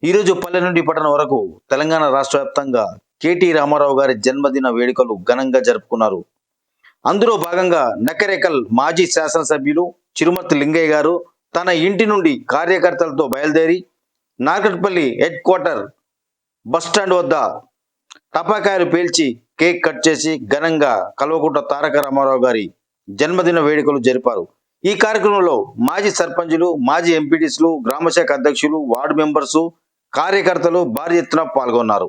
ఈరోజు పల్లె నుండి పట్టణం వరకు తెలంగాణ రాష్ట్ర వ్యాప్తంగా కేటీ రామారావు గారి జన్మదిన వేడుకలు ఘనంగా జరుపుకున్నారు. అందులో భాగంగా నకరేకల్ మాజీ శాసనసభ్యులు చిరుమర్తి లింగయ్య గారు తన ఇంటి నుండి కార్యకర్తలతో బయలుదేరి నాగట్పల్లి హెడ్ క్వార్టర్ బస్టాండ్ వద్ద టపాకాయలు పేల్చి కేక్ కట్ చేసి ఘనంగా కల్వకుంట్ల తారక రామారావు గారి జన్మదిన వేడుకలు జరిపారు. ఈ కార్యక్రమంలో మాజీ సర్పంచులు, మాజీ ఎంపీటీసీలు, గ్రామశాఖ అధ్యక్షులు, వార్డు మెంబర్సు, కార్యకర్తలు భారీ ఎత్తున పాల్గొన్నారు.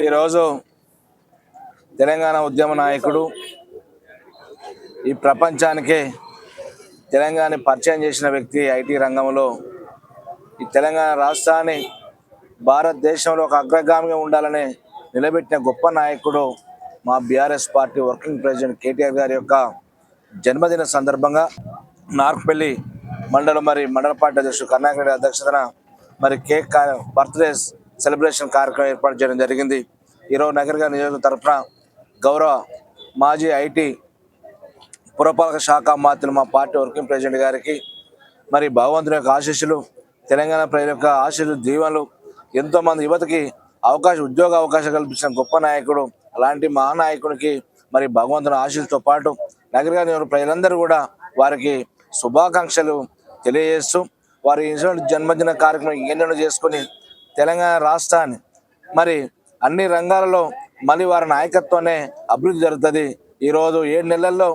ఈరోజు తెలంగాణ ఉద్యమ నాయకుడు, ఈ ప్రపంచానికే తెలంగాణ పరిచయం చేసిన వ్యక్తి, ఐటీ రంగంలో ఈ తెలంగాణ రాష్ట్రాన్ని భారతదేశంలో ఒక అగ్రగామిగా ఉండాలని నిలబెట్టిన గొప్ప నాయకుడు మా BRS party working president KTR గారి యొక్క జన్మదిన సందర్భంగా నార్పల్లి మండలం మండల పార్టీ అధ్యక్షుడు కర్ణాకర్ అధ్యక్షతన కేక్ బర్త్డే సెలబ్రేషన్ కార్యక్రమం ఏర్పాటు చేయడం జరిగింది. ఈరోజు నగరగారి నియోజకవర్గం తరఫున గౌరవ మాజీ ఐటీ పురపాలక శాఖ మంత్రులు మా పార్టీ వర్కింగ్ ప్రెసిడెంట్ గారికి భగవంతుని యొక్క ఆశీస్సులు, తెలంగాణ ప్రజల యొక్క ఆశీస్సులు, దీవెనలు, ఎంతోమంది యువతకి ఉద్యోగ అవకాశం కల్పించిన గొప్ప నాయకుడు, అలాంటి మహానాయకుడికి భగవంతుని ఆశీస్సులతో పాటు నగరగారి నియోజకవర్గ ప్రజలందరూ కూడా వారికి శుభాకాంక్షలు తెలియజేస్తూ వారి జన్మదిన కార్యక్రమం ఎన్నెన్నో చేసుకొని తెలంగాణ రాష్ట్రాన్ని అన్ని రంగాలలో వారి నాయకత్వాన్ని అభివృద్ధి జరుగుతుంది. ఈరోజు 7 నెలల్లో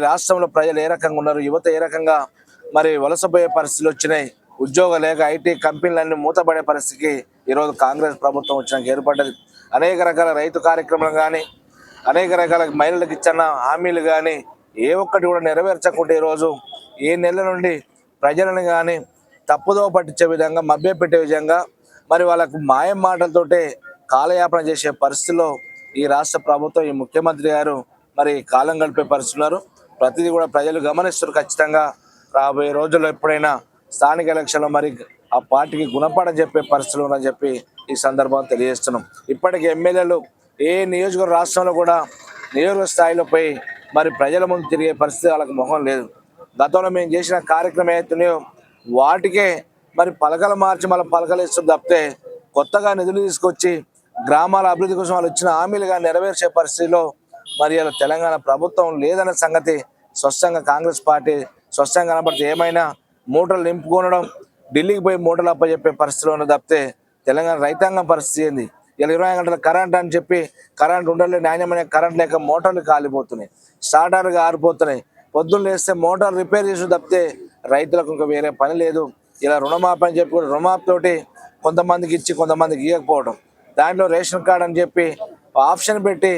రాష్ట్రంలో ప్రజలు ఏ రకంగా ఉన్నారు, యువత ఏ రకంగా వలసపోయే పరిస్థితులు వచ్చినాయి, ఉద్యోగం లేక ఐటీ కంపెనీలన్నీ మూతపడే పరిస్థితికి ఈరోజు కాంగ్రెస్ ప్రభుత్వం వచ్చినాక ఏర్పడ్డది. అనేక రకాల రైతు కార్యక్రమాలు కానీ, అనేక రకాల మహిళలకు ఇచ్చిన హామీలు కానీ ఏ ఒక్కటి కూడా నెరవేర్చకుంటే ఈరోజు 7 నెలల నుండి ప్రజలను కానీ తప్పుదోవ పట్టించే విధంగా, మభ్యపెట్టే విధంగా వాళ్ళకు మాయం మాటలతోటే కాలయాపన చేసే పరిస్థితుల్లో ఈ రాష్ట్ర ప్రభుత్వం, ఈ ముఖ్యమంత్రి గారు కాలం గడిపే పరిస్థితున్నారు. ప్రతిదీ కూడా ప్రజలు గమనిస్తారు. ఖచ్చితంగా రాబోయే రోజుల్లో ఎప్పుడైనా స్థానిక ఎలక్షన్లో ఆ పార్టీకి గుణపాఠం చెప్పే పరిస్థితులు ఉన్నారని చెప్పి ఈ సందర్భంగా తెలియజేస్తున్నాం. ఇప్పటికి ఎమ్మెల్యేలు ఏ నియోజకవర్గ రాష్ట్రంలో కూడా నియోజకవర్గ స్థాయిలో పోయి మరి ప్రజల ముందు తిరిగే పరిస్థితి వాళ్ళకి మొహం లేదు. గతంలో మేము చేసిన కార్యక్రమం ఏతున్నాయో వాటికే మరి పలకలు మార్చి మళ్ళీ పలకలు ఇస్తూ తప్పితే కొత్తగా నిధులు తీసుకొచ్చి గ్రామాల అభివృద్ధి కోసం వాళ్ళు ఇచ్చిన హామీలుగా నెరవేర్చే పరిస్థితిలో మరి ఇలా తెలంగాణ ప్రభుత్వం లేదన్న సంగతి స్పష్టంగా కాంగ్రెస్ పార్టీ స్పష్టంగా కనబడితే ఏమైనా మూటలు నింపుకొనడం ఢిల్లీకి పోయి మూటలు అప్పచెప్పే పరిస్థితిలో ఉన్న తప్పితే తెలంగాణ రైతాంగం పరిస్థితి ఏంది? ఇలా 24 గంటల కరెంట్ అని చెప్పి కరెంట్ ఉండలే, నాణ్యమైన కరెంట్ లేక మోటార్లు కాలిపోతున్నాయి, స్టార్టర్గా ఆరిపోతున్నాయి. పొద్దున్న లేస్తే మోటార్ రిపేర్ చేసి తప్పితే రైతులకు ఇంకా వేరే పని లేదు. ఇలా రుణమాఫీ అని చెప్పి రుణమాఫీ తోటి కొంతమందికి ఇచ్చి కొంతమందికి ఇవ్వకపోవడం, దాంట్లో రేషన్ కార్డు అని చెప్పి ఆప్షన్ పెట్టి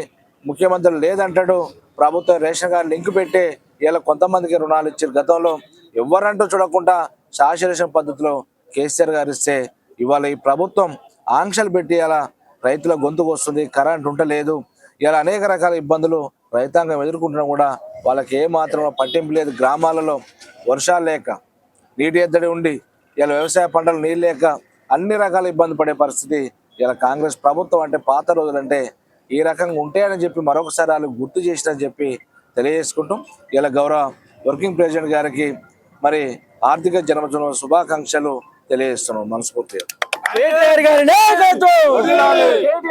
ముఖ్యమంత్రి లేదంటాడు, ప్రభుత్వం రేషన్ కార్డు లింక్ పెట్టి ఇలా కొంతమందికి రుణాలు ఇచ్చారు. గతంలో ఎవరంటూ చూడకుండా శాశ్వత పద్ధతిలో కేసీఆర్ గారు ఇస్తే ఇవాళ ఈ ప్రభుత్వం ఆంక్షలు పెట్టి ఇలా రైతుల గొంతుకు వస్తుంది, కరెంట్ ఉండలేదు. ఇలా అనేక రకాల ఇబ్బందులు రైతాంగం ఎదుర్కొంటున్నా కూడా వాళ్ళకి ఏమాత్రం పట్టింపు లేదు. గ్రామాలలో వర్షాలు లేక నీటి ఎద్దడి ఉండి ఇలా వ్యవసాయ పంటలు నీళ్ళు లేక అన్ని రకాల ఇబ్బంది పడే పరిస్థితి ఇలా కాంగ్రెస్ ప్రభుత్వం అంటే పాత రోజులంటే ఈ రకంగా ఉంటాయని చెప్పి మరొకసారి వాళ్ళు గుర్తు చేసినని చెప్పి తెలియజేసుకుంటాం. ఇలా గౌరవ వర్కింగ్ ప్రెసిడెంట్ గారికి మరి ఆర్థిక జన్మదిన శుభాకాంక్షలు తెలియజేస్తున్నాం మనస్ఫూర్తిగా.